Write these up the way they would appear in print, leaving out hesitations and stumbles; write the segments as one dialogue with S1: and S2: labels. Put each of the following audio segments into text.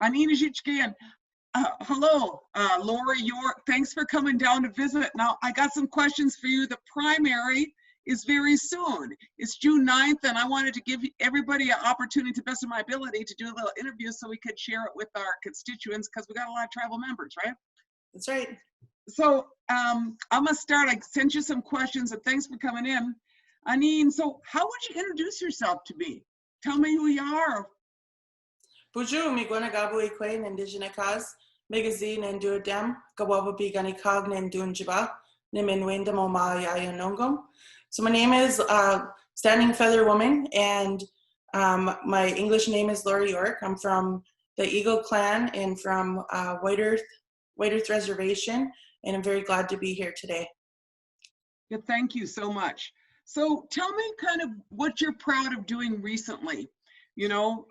S1: Anina. Hello, Laurie, thanks for coming down to visit. Now, I got some questions for you. The primary is very soon. It's June 9th, and I wanted to give everybody an opportunity to the best of my ability to do a little interview so we could share it with our constituents, because we got a lot of tribal members, right?
S2: That's right.
S1: So I'm gonna start. I sent you some questions, and thanks for coming in. Anine, so how would you introduce yourself to me? Tell me who you are.
S2: Bonjour, mi gwana gabo ikwe n'indigene cause magazine and do dem gawawa bigani cogne and dun jiba nimenwenda momaya yanongom. So my name is Standing Feather Woman, and my English name is Laurie York. I'm from the Eagle Clan and from White Earth Reservation, and I'm very glad to be here today.
S1: Yeah, thank you so much. So tell me kind of what you're proud of doing recently. You know,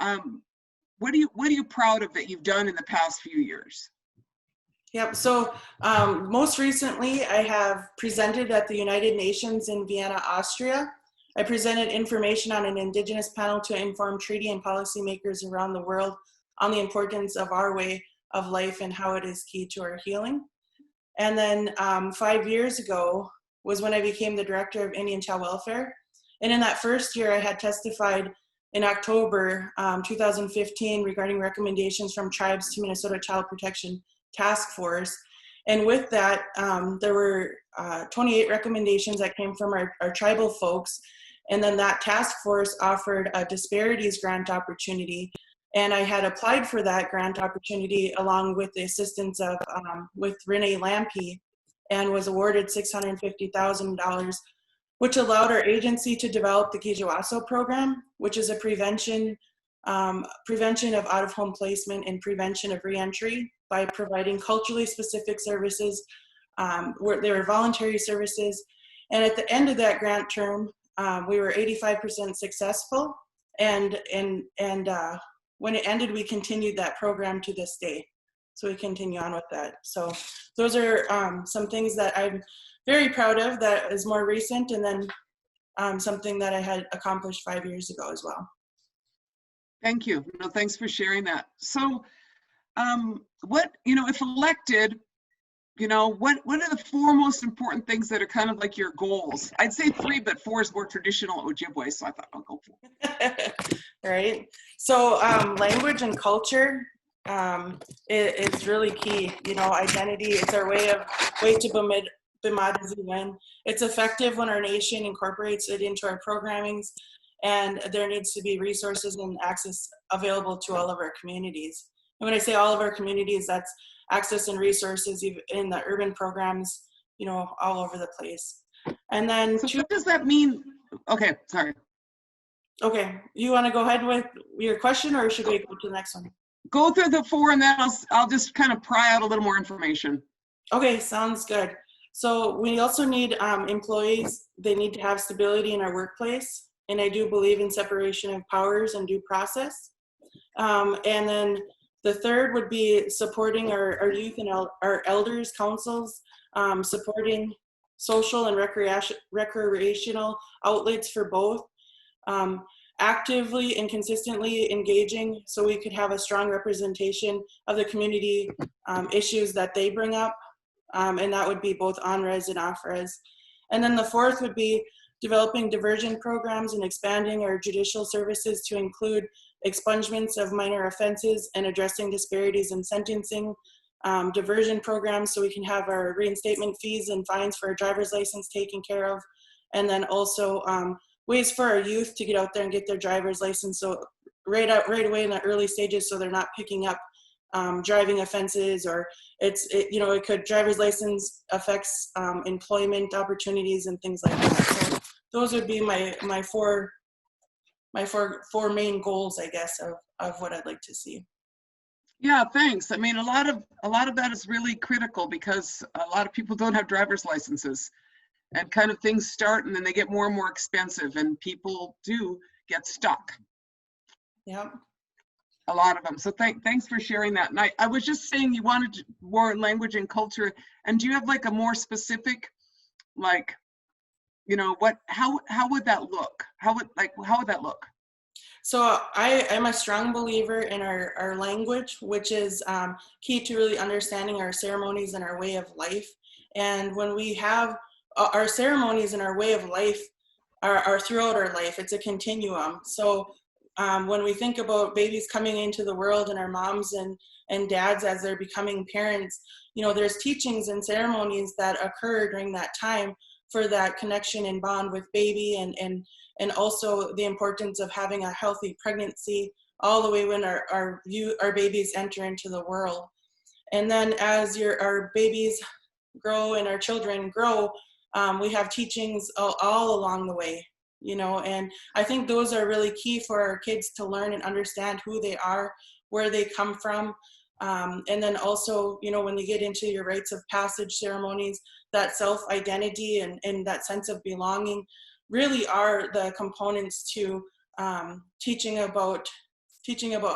S1: what are you proud of that you've done in the past few years?
S2: Yep, so most recently I have presented at the United Nations in Vienna, Austria. I presented information on an Indigenous panel to inform treaty and policymakers around the world on the importance of our way of life and how it is key to our healing. And then 5 years ago was when I became the director of Indian Child Welfare. And in that first year I had testified in October 2015 regarding recommendations from tribes to Minnesota Child Protection Task Force. And with that, there were 28 recommendations that came from our tribal folks. And then that task force offered a disparities grant opportunity. And I had applied for that grant opportunity along with the assistance of, with Renee Lampe, and was awarded $650,000, which allowed our agency to develop the Kijiwaso program, which is a prevention of out-of-home placement and prevention of reentry by providing culturally specific services. They were voluntary services. And at the end of that grant term, we were 85% successful. And when it ended, we continued that program to this day. So we continue on with that. So those are some things that I'm very proud of that is more recent, and then something that I had accomplished 5 years ago as well.
S1: Thank you. No, thanks for sharing that. So what, if elected, what are the 4 most important things that are kind of like your goals? I'd say 3, but 4 is more traditional Ojibwe, so I thought I'll go for it.
S2: Right. So language and culture, it's really key. Identity, it's our way to when it's effective when our nation incorporates it into our programmings, and there needs to be resources and access available to all of our communities. And when I say all of our communities, that's access and resources in the urban programs, all over the place. And then
S1: so what does that mean? Okay, sorry.
S2: Okay, you want to go ahead with your question, or should we go to the next one?
S1: Go through the 4, and then I'll just kind of pry out a little more information.
S2: Okay, sounds good. So we also need employees. They need to have stability in our workplace. And I do believe in separation of powers and due process. And then the third would be supporting our youth and our elders councils, supporting social and recreational outlets for both, actively and consistently engaging so we could have a strong representation of the community issues that they bring up. And that would be both on-res and off-res. And then the fourth would be developing diversion programs and expanding our judicial services to include expungements of minor offenses and addressing disparities in sentencing, diversion programs so we can have our reinstatement fees and fines for our driver's license taken care of, and then also ways for our youth to get out there and get their driver's license so right away in the early stages, so they're not picking up driving offenses, or it could, driver's license affects employment opportunities and things like that. So those would be my four main goals, I guess, of what I'd like to see.
S1: Yeah, thanks. I mean, a lot of that is really critical because a lot of people don't have driver's licenses, and kind of things start and then they get more and more expensive, and people do get stuck.
S2: Yeah.
S1: A lot of them. So thanks for sharing that. And I was just saying you wanted more language and culture. And do you have like a more specific, like, how would that look? How would that look?
S2: So I'm a strong believer in our language, which is key to really understanding our ceremonies and our way of life. And when we have our ceremonies and our way of life are throughout our life, it's a continuum. So when we think about babies coming into the world and our moms and dads as they're becoming parents, you know, there's teachings and ceremonies that occur during that time for that connection and bond with baby, and also the importance of having a healthy pregnancy all the way when our babies enter into the world. And then as our babies grow and our children grow, we have teachings all along the way, you know, and I think those are really key for our kids to learn and understand who they are, where they come from. And then also, you know, when they get into your rites of passage ceremonies, that self-identity and that sense of belonging really are the components to teaching about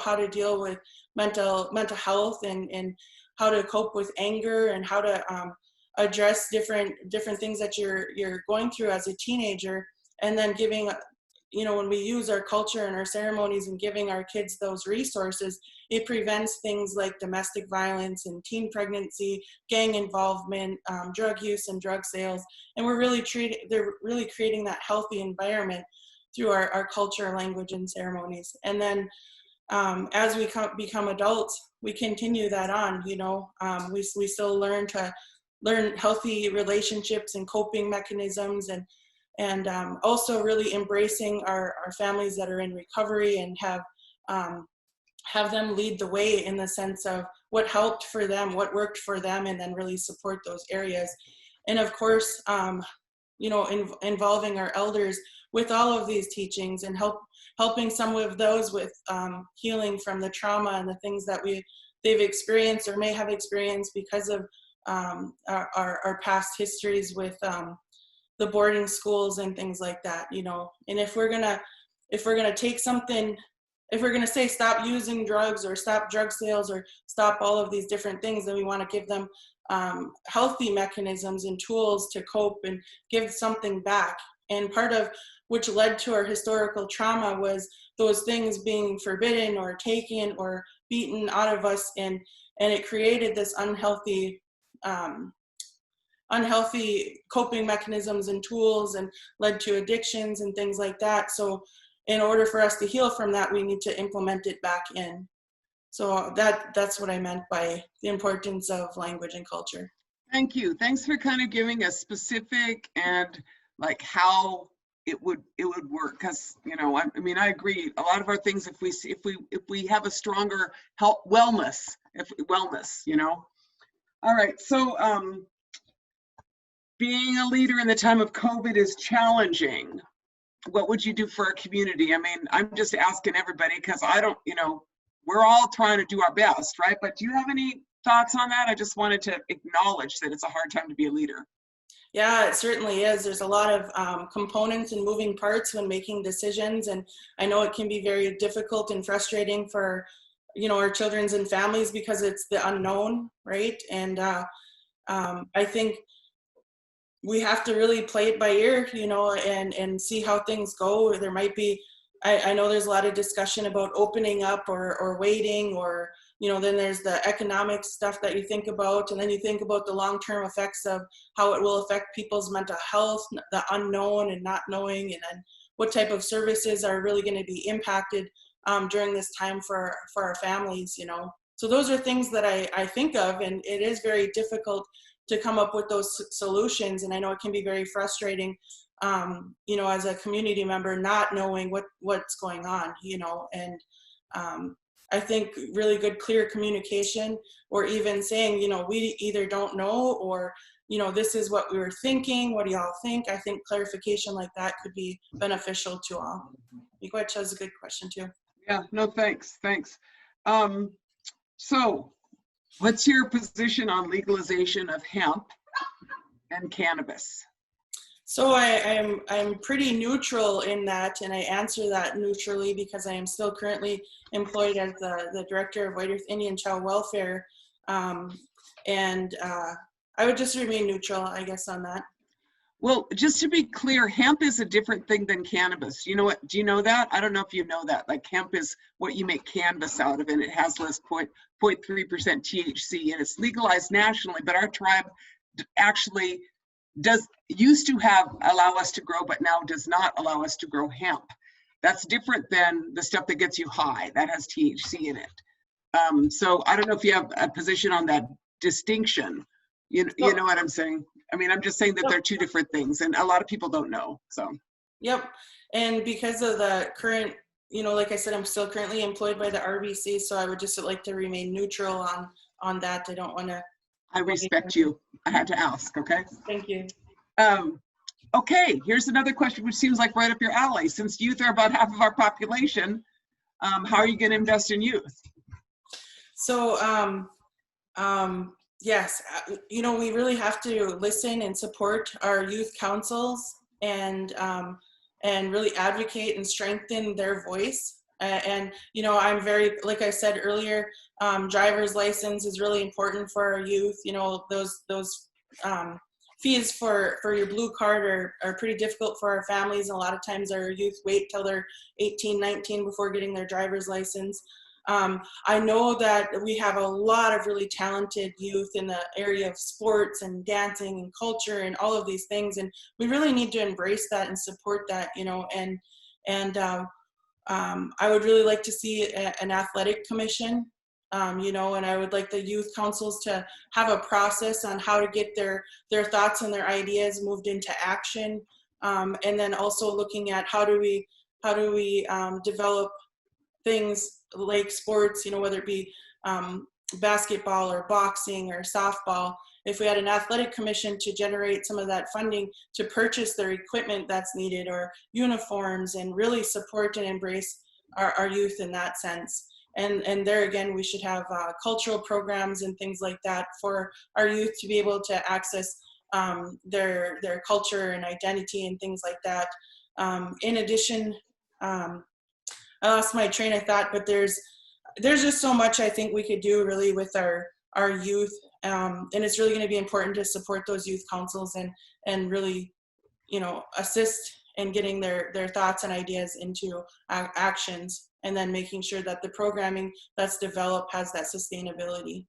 S2: how to deal with mental health and how to cope with anger and how to address different things that you're going through as a teenager. And then giving, you know, when we use our culture and our ceremonies and giving our kids those resources, it prevents things like domestic violence and teen pregnancy, gang involvement, drug use and drug sales. And they're really creating that healthy environment through our culture, language, and ceremonies. And then as we become adults, we continue that on, you know, we still learn healthy relationships and coping mechanisms, and also really embracing our families that are in recovery and have them lead the way in the sense of what helped for them, what worked for them, and then really support those areas. And of course, you know, involving our elders with all of these teachings and helping some of those with healing from the trauma and the things that they've experienced or may have experienced because of our past histories with the boarding schools and things like that, you know. And if we're gonna take something, if we're gonna say stop using drugs or stop drug sales or stop all of these different things, then we want to give them healthy mechanisms and tools to cope and give something back. And part of which led to our historical trauma was those things being forbidden or taken or beaten out of us, and it created this unhealthy coping mechanisms and tools, and led to addictions and things like that. So in order for us to heal from that, we need to implement it back in. So that's what I meant by the importance of language and culture.
S1: Thank you. Thanks for kind of giving a specific and like how it would work, because you know, I mean, I agree. A lot of our things, if we have a stronger health wellness, you know. All right, so being a leader in the time of COVID is challenging. What would you do for our community? I mean, I'm just asking everybody because I don't, you know, we're all trying to do our best, right? But do you have any thoughts on that? I just wanted to acknowledge that it's a hard time to be a leader.
S2: Yeah, it certainly is. There's a lot of components and moving parts when making decisions, and I know it can be very difficult and frustrating for, you know, our children's and families because it's the unknown, right? And I think we have to really play it by ear, you know, and see how things go. There might be, I know there's a lot of discussion about opening up or waiting, or, you know, then there's the economic stuff that you think about, and then you think about the long-term effects of how it will affect people's mental health, the unknown and not knowing, and then what type of services are really going to be impacted during this time for our families, you know. So those are things that I think of, and it is very difficult to come up with those solutions. And I know it can be very frustrating, you know, as a community member, not knowing what's going on, you know. And I think really good, clear communication, or even saying, you know, we either don't know, or, you know, this is what we were thinking. What do y'all think? I think clarification like that could be beneficial to all. Miigwech has a good question too.
S1: Yeah, no, thanks. So what's your position on legalization of hemp and cannabis?
S2: So I'm pretty neutral in that, and I answer that neutrally because I am still currently employed as the director of White Earth Indian Child Welfare, and I would just remain neutral, I guess, on that.
S1: Well, just to be clear, hemp is a different thing than cannabis. You know what? Do you know that? I don't know if you know that. Like hemp is what you make cannabis out of, and it has less 0.3% THC, and it's legalized nationally. But our tribe actually used to allow us to grow, but now does not allow us to grow hemp. That's different than the stuff that gets you high. That has THC in it. So I don't know if you have a position on that distinction. You know what I'm saying? I mean, I'm just saying that they're two different things, and a lot of people don't know. So.
S2: Yep. And because of the current, like I said, I'm still currently employed by the RBC, so I would just like to remain neutral on that. I don't want to.
S1: I respect you. I had to ask. Okay.
S2: Thank you.
S1: Okay. Here's another question, which seems like right up your alley. Since youth are about half of our population, how are you going to invest in youth?
S2: So, yes, we really have to listen and support our youth councils and really advocate and strengthen their voice. I'm very, like I said earlier, driver's license is really important for our youth. Those fees for your blue card are pretty difficult for our families. And a lot of times our youth wait till they're 18, 19 before getting their driver's license. I know that we have a lot of really talented youth in the area of sports and dancing and culture and all of these things, and we really need to embrace that and support that, and I would really like to see an athletic commission, and I would like the youth councils to have a process on how to get their thoughts and their ideas moved into action, and then also looking at how do we develop things like sports, whether it be basketball or boxing or softball. If we had an athletic commission to generate some of that funding to purchase their equipment that's needed or uniforms, and really support and embrace our youth in that sense. And there again, we should have cultural programs and things like that for our youth to be able to access their culture and identity and things like that. In addition, I lost my train of thought, but there's just so much I think we could do really with our youth, and it's really going to be important to support those youth councils and really, assist in getting their thoughts and ideas into actions, and then making sure that the programming that's developed has that sustainability.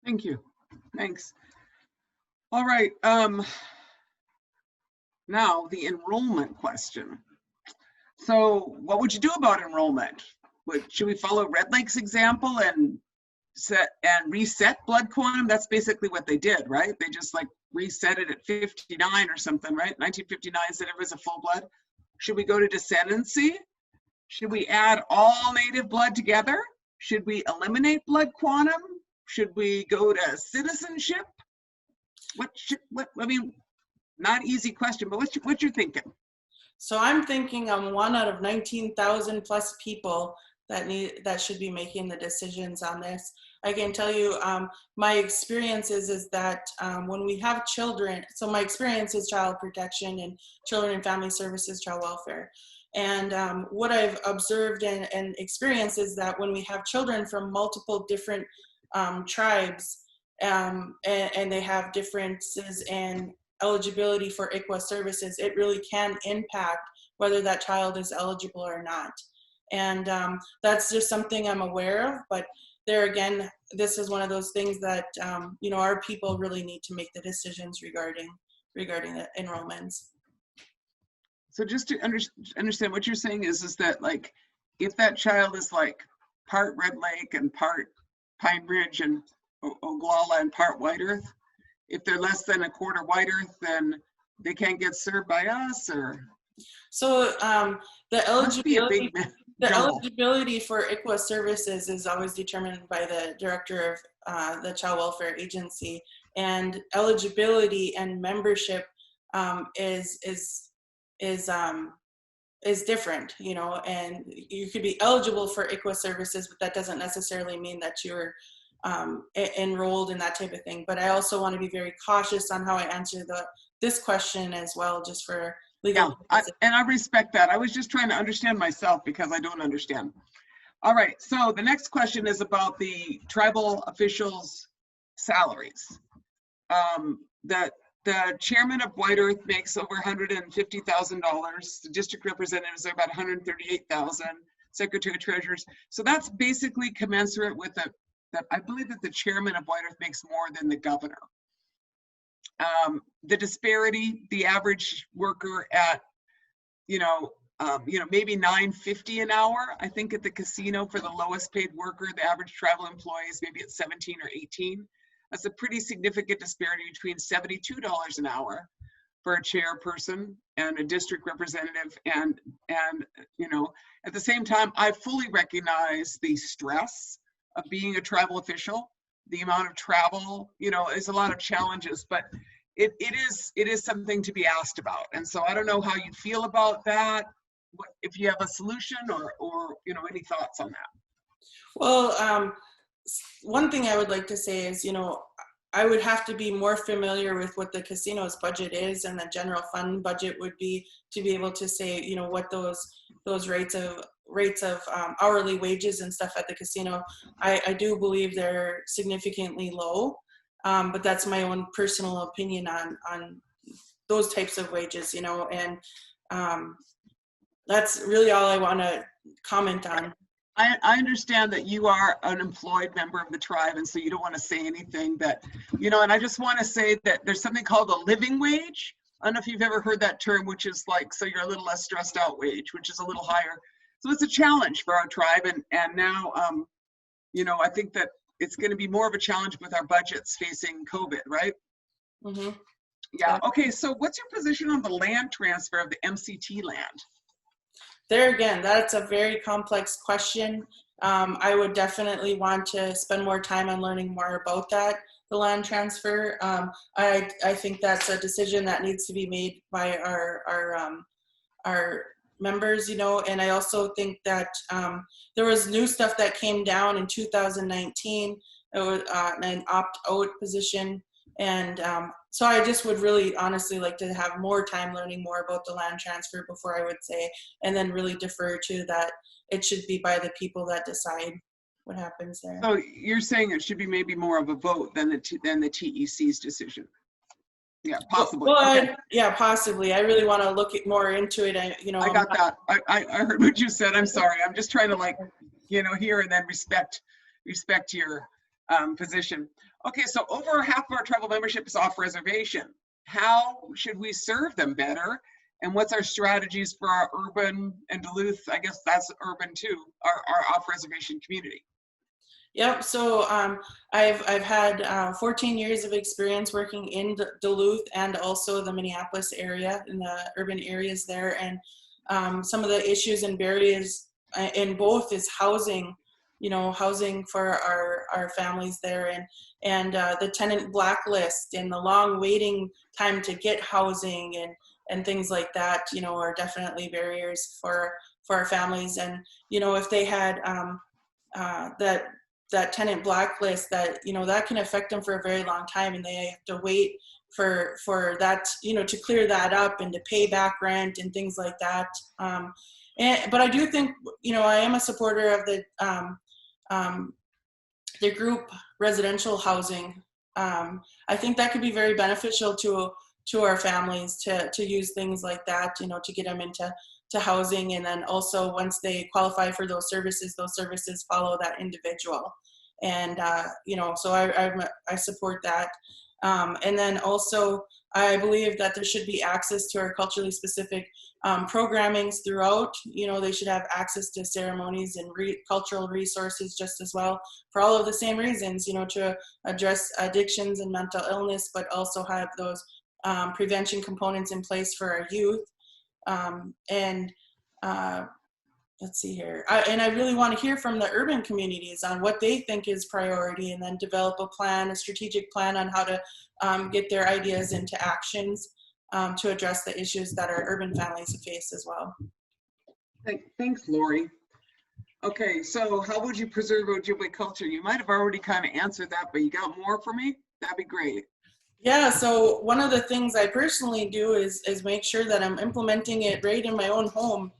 S1: Thank you. Thanks. All right. Now the enrollment question. So what would you do about enrollment? Should we follow Red Lake's example and reset blood quantum? That's basically what they did, right? They just like reset it at 59 or something, right? 1959 said it was a full blood. Should we go to descendancy? Should we add all native blood together? Should we eliminate blood quantum? Should we go to citizenship? I mean, not easy question, but what you're thinking?
S2: So I'm thinking I'm one out of 19,000 plus people that should be making the decisions on this. I can tell you my experience is that when we have children, so my experience is child protection and children and family services, child welfare. And what I've observed and experienced is that when we have children from multiple different tribes and they have differences in eligibility for ICWA services, it really can impact whether that child is eligible or not. And that's just something I'm aware of, but there again, this is one of those things that our people really need to make the decisions regarding the enrollments.
S1: So just to understand what you're saying is that like, if that child is like part Red Lake and part Pine Ridge and Oglala and part White Earth, if they're less than a quarter White Earth, then they can't get served by us, or?
S2: So the eligibility for ICWA services is always determined by the director of the Child Welfare Agency, and eligibility and membership is different, and you could be eligible for ICWA services, but that doesn't necessarily mean that you're enrolled in that type of thing. But I also want to be very cautious on how I answer this question as well, just for legal.
S1: Yeah, and I respect that. I was just trying to understand myself because I don't understand. All right, so the next question is about the tribal officials' salaries. That the chairman of White Earth makes over $150,000. The district representatives are about 138,000. Secretary treasurers. So that's basically commensurate with that. I believe that the chairman of White Earth makes more than the governor. The disparity, the average worker at, maybe $9.50 an hour. I think at the casino for the lowest paid worker, the average travel employee is maybe at 17 or 18. That's a pretty significant disparity between $72 an hour for a chairperson and a district representative. And at the same time, I fully recognize the stress of being a tribal official. The amount of travel, is a lot of challenges, but it is something to be asked about. And so I don't know how you feel about that, if you have a solution or any thoughts on that.
S2: Well, one thing I would like to say is, I would have to be more familiar with what the casino's budget is and the general fund budget would be to be able to say, what those rates of hourly wages and stuff at the casino. I do believe they're significantly low, but that's my own personal opinion on those types of wages, and that's really all I want to comment on.
S1: I understand that you are an employed member of the tribe, and so you don't want to say anything that, and I just want to say that there's something called a living wage. I don't know if you've ever heard that term, which is like, so you're a little less stressed out wage, which is a little higher. So it's a challenge for our tribe. And now, I think that it's going to be more of a challenge with our budgets facing COVID, right?
S2: Mm-hmm.
S1: Yeah. Okay. So what's your position on the land transfer of the MCT land?
S2: There again, that's a very complex question. I would definitely want to spend more time on learning more about that, the land transfer. I think that's a decision that needs to be made by our members, and I also think that there was new stuff that came down in 2019. It was an opt-out position. And so I just would really honestly like to have more time learning more about the land transfer before I would say, and then really defer to that it should be by the people that decide what happens there.
S1: So you're saying it should be maybe more of a vote than the TEC's decision? Yeah, possibly.
S2: Well,
S1: okay.
S2: Yeah, possibly. I really want to look more into it. I
S1: got that. I heard what you said. I'm sorry. I'm just trying to hear and then respect your position. Okay, so over half of our tribal membership is off reservation. How should we serve them better? And what's our strategies for our urban and Duluth, I guess that's urban too, our off reservation community?
S2: Yep. So I've had 14 years of experience working in Duluth and also the Minneapolis area, in the urban areas there. And some of the issues and barriers in both is housing, housing for our families there, and the tenant blacklist and the long waiting time to get housing and things like that, are definitely barriers for our families. And, if they had that tenant blacklist, that that can affect them for a very long time, and they have to wait for that to clear that up and to pay back rent and things like that. But I do think I am a supporter of the group residential housing. I think that could be very beneficial to our families to use things like that, to get them into housing. And then also once they qualify for those services follow that individual. And, so I support that. And then also I believe that there should be access to our culturally specific programmings throughout. They should have access to ceremonies and cultural resources just as well, for all of the same reasons, to address addictions and mental illness, but also have those prevention components in place for our youth. Let's see here. I really want to hear from the urban communities on what they think is priority, and then develop a strategic plan on how to get their ideas into actions to address the issues that our urban families face as well.
S1: Thanks, Laurie. Okay, so how would you preserve Ojibwe culture? You might have already kind of answered that, but you got more for me? That'd be great.
S2: Yeah, so one of the things I personally do is make sure that I'm implementing it right in my own home.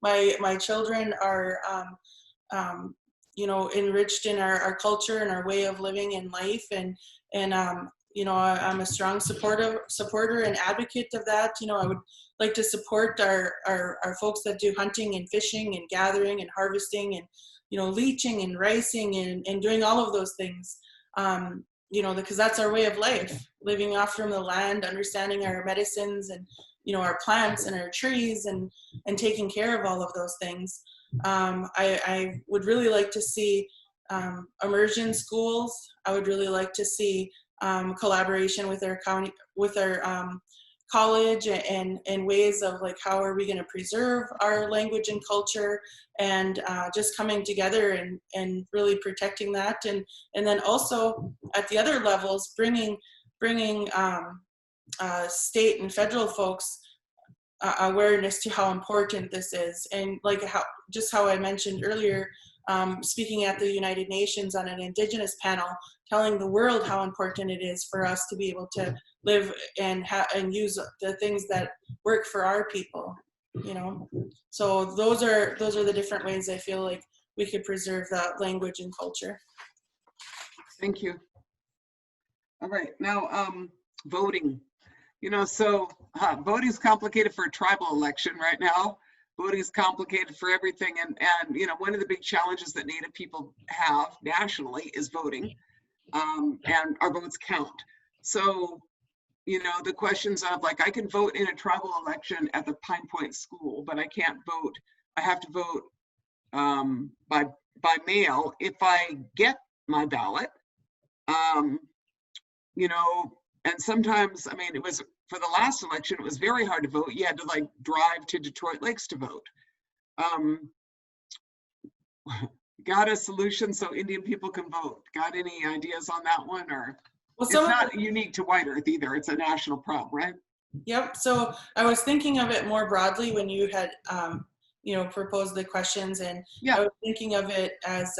S2: My children are, enriched in our culture and our way of living in life, and I'm a strong supporter and advocate of that. I would like to support our folks that do hunting and fishing and gathering and harvesting and, leaching and ricing and doing all of those things. Because that's our way of life, living off from the land, understanding our medicines and, our plants and our trees and taking care of all of those things. I would really like to see immersion schools. I would really like to see collaboration with our county, with our college, and ways of like, how are we going to preserve our language and culture, and just coming together and really protecting that, and then also at the other levels bringing state and federal folks awareness to how important this is, and like how I mentioned earlier, speaking at the United Nations on an Indigenous panel, telling the world how important it is for us to be able to live and use the things that work for our people. So those are the different ways I feel like we could preserve that language and culture.
S1: Thank you. All right, now voting. So voting is complicated for a tribal election right now. Voting is complicated for everything, and one of the big challenges that Native people have nationally is voting, and our votes count. So the questions of like, I can vote in a tribal election at the Pine Point school, but I can't vote. I have to vote by mail if I get my ballot. And sometimes, it was, for the last election, it was very hard to vote. You had to like drive to Detroit Lakes to vote. Got a solution so Indian people can vote? Got any ideas on that one? Or it's not unique to White Earth either. It's a national problem, right?
S2: Yep. So I was thinking of it more broadly when you had, proposed the questions, and yeah. I was thinking of it as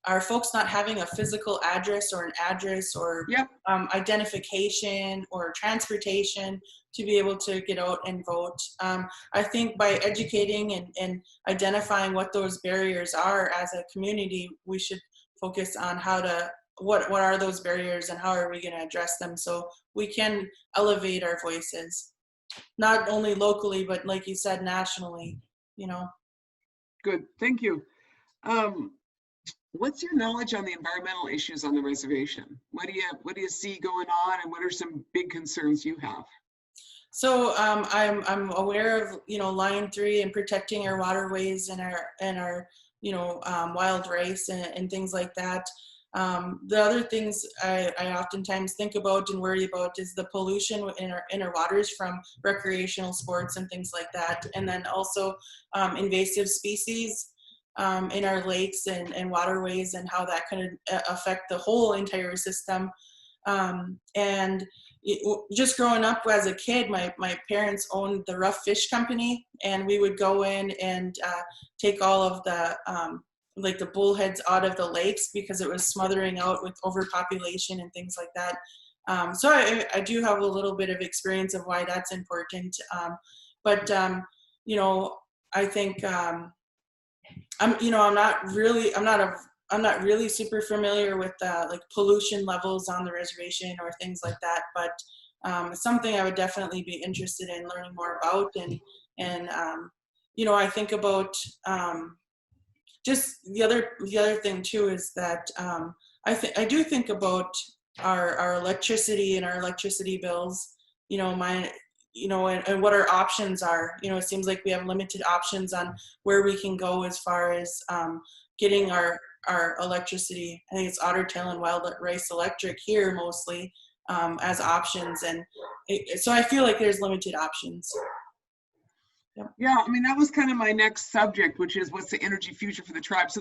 S2: are folks not having a physical address or an address or yep. Identification or transportation to be able to get out and vote. I think by educating and identifying what those barriers are as a community, we should focus on what are those barriers and how are we going to address them so we can elevate our voices, not only locally, but like you said, nationally,
S1: Good, thank you. What's your knowledge on the environmental issues on the reservation? What do you see going on, and what are some big concerns you have?
S2: So I'm aware of Line 3 and protecting our waterways and our wild rice and things like that. The other things I oftentimes think about and worry about is the pollution in our waters from recreational sports and things like that, and then also invasive species in our lakes and waterways, and how that could affect the whole entire system. Just growing up as a kid, my parents owned the Rough Fish Company, and we would go in and take all of the like the bullheads out of the lakes because it was smothering out with overpopulation and things like that. So I do have a little bit of experience of why that's important. But I think I'm not really super familiar with like pollution levels on the reservation or things like that, but it's something I would definitely be interested in learning more about. And I think about just the other thing too is that I do think about our electricity and our electricity bills, and what our options are. It seems like we have limited options on where we can go as far as getting our electricity. I think it's Otter Tail and Wild Rice Electric here mostly as options, and so I feel like there's limited options.
S1: Yeah, that was kind of my next subject, which is what's the energy future for the tribe. So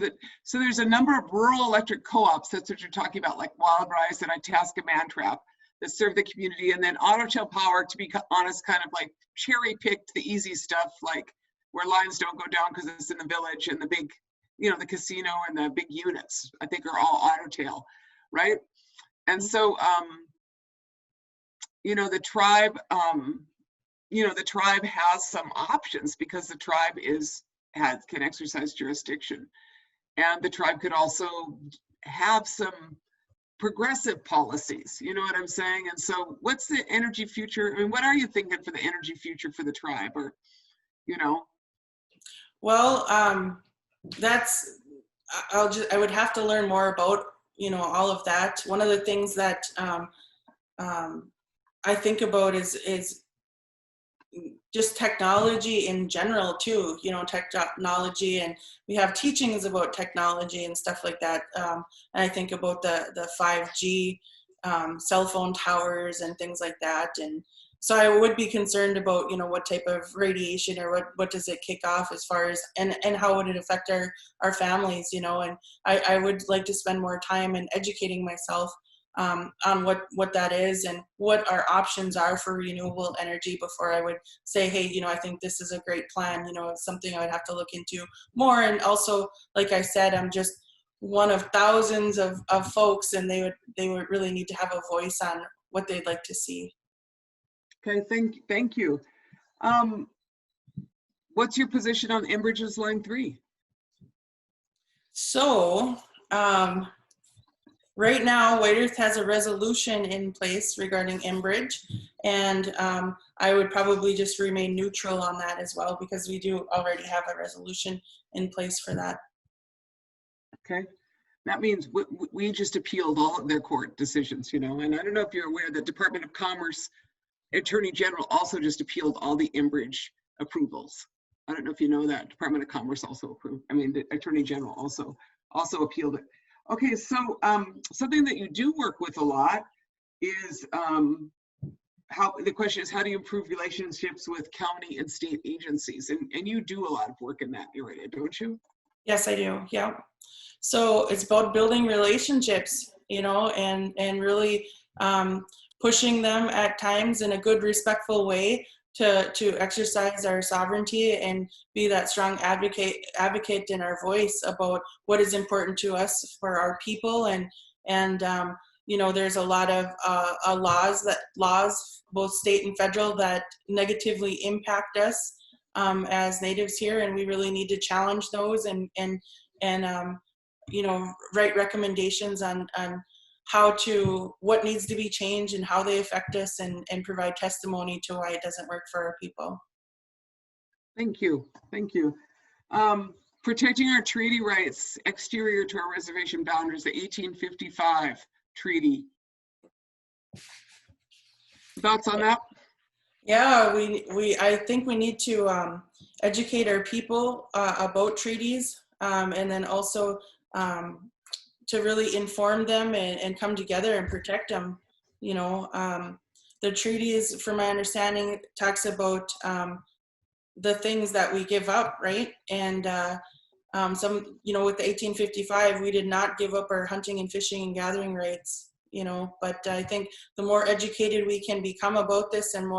S1: there's a number of rural electric co-ops, that's what you're talking about, like Wild Rice and Itasca Mantrap, that serve the community, and then Otter Tail Power, to be honest, kind of like cherry picked the easy stuff, like where lines don't go down because it's in the village, and the big, the casino and the big units, I think, are all Otter Tail, right? And so, the tribe, the tribe has some options because the tribe can exercise jurisdiction, and the tribe could also have some progressive policies, you know what I'm saying? And so what's the energy future? I mean, what are you thinking for the energy future for the tribe, or, you know?
S2: Well, I would have to learn more about, all of that. One of the things that I think about is just technology in general too, technology, and we have teachings about technology and stuff like that. And I think about the 5G cell phone towers and things like that. And so I would be concerned about, what type of radiation, or what does it kick off as far as, and how would it affect our families, and I would like to spend more time in educating myself on what that is and what our options are for renewable energy before I would say, hey, I think this is a great plan. It's something I would have to look into more. And also, like I said, I'm just one of thousands of folks, and they would really need to have a voice on what they'd like to see.
S1: Okay, thank you. What's your position on Enbridge's Line 3?
S2: So, right now, White Earth has a resolution in place regarding Enbridge, and I would probably just remain neutral on that as well, because we do already have a resolution in place for that.
S1: Okay, that means we just appealed all of their court decisions, and I don't know if you're aware that Department of Commerce Attorney General also just appealed all the Enbridge approvals. I don't know if you know that. Department of Commerce also approved. I mean, the Attorney General also appealed it. Okay, so something that you do work with a lot is how do you improve relationships with county and state agencies? And you do a lot of work in that area, don't you?
S2: Yes, I do. Yeah. So it's about building relationships, and really pushing them at times in a good, respectful way to exercise our sovereignty and be that strong advocate in our voice about what is important to us for our people. And there's a lot of laws, both state and federal, that negatively impact us as natives here, and we really need to challenge those and write recommendations on what needs to be changed and how they affect us, and provide testimony to why it doesn't work for our people.
S1: Thank you. Protecting our treaty rights exterior to our reservation boundaries, the 1855 treaty. Thoughts on that?
S2: Yeah, I think we need to educate our people about treaties, and then also to really inform them and come together and protect them. The treaties, from my understanding, talks about the things that we give up, right? And with the 1855, we did not give up our hunting and fishing and gathering rights, but I think the more educated we can become about this, and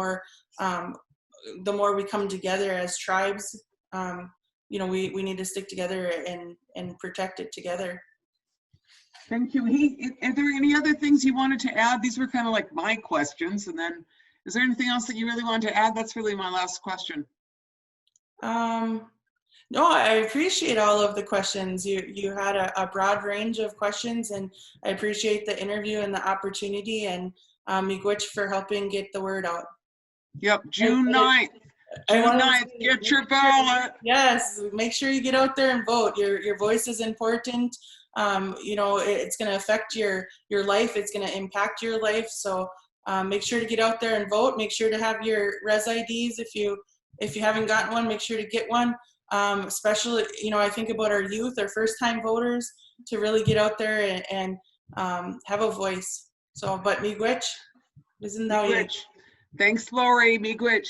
S2: the more we come together as tribes, we need to stick together and protect it together.
S1: Thank you. Are there any other things you wanted to add? These were kind of like my questions. And then is there anything else that you really wanted to add? That's really my last question.
S2: No, I appreciate all of the questions. You had a broad range of questions, and I appreciate the interview and the opportunity, and Miigwech for helping get the word out.
S1: Yep, June 9th. Get your ballot.
S2: Yes, make sure you get out there and vote. Your voice is important. It's going to affect your life. It's going to impact your life. So make sure to get out there and vote. Make sure to have your res IDs. If you haven't gotten one, make sure to get one. Especially, I think about our youth, our first-time voters, to really get out there and have a voice. So, but Miigwech, isn't that you?
S1: Thanks, Laurie. Miigwech.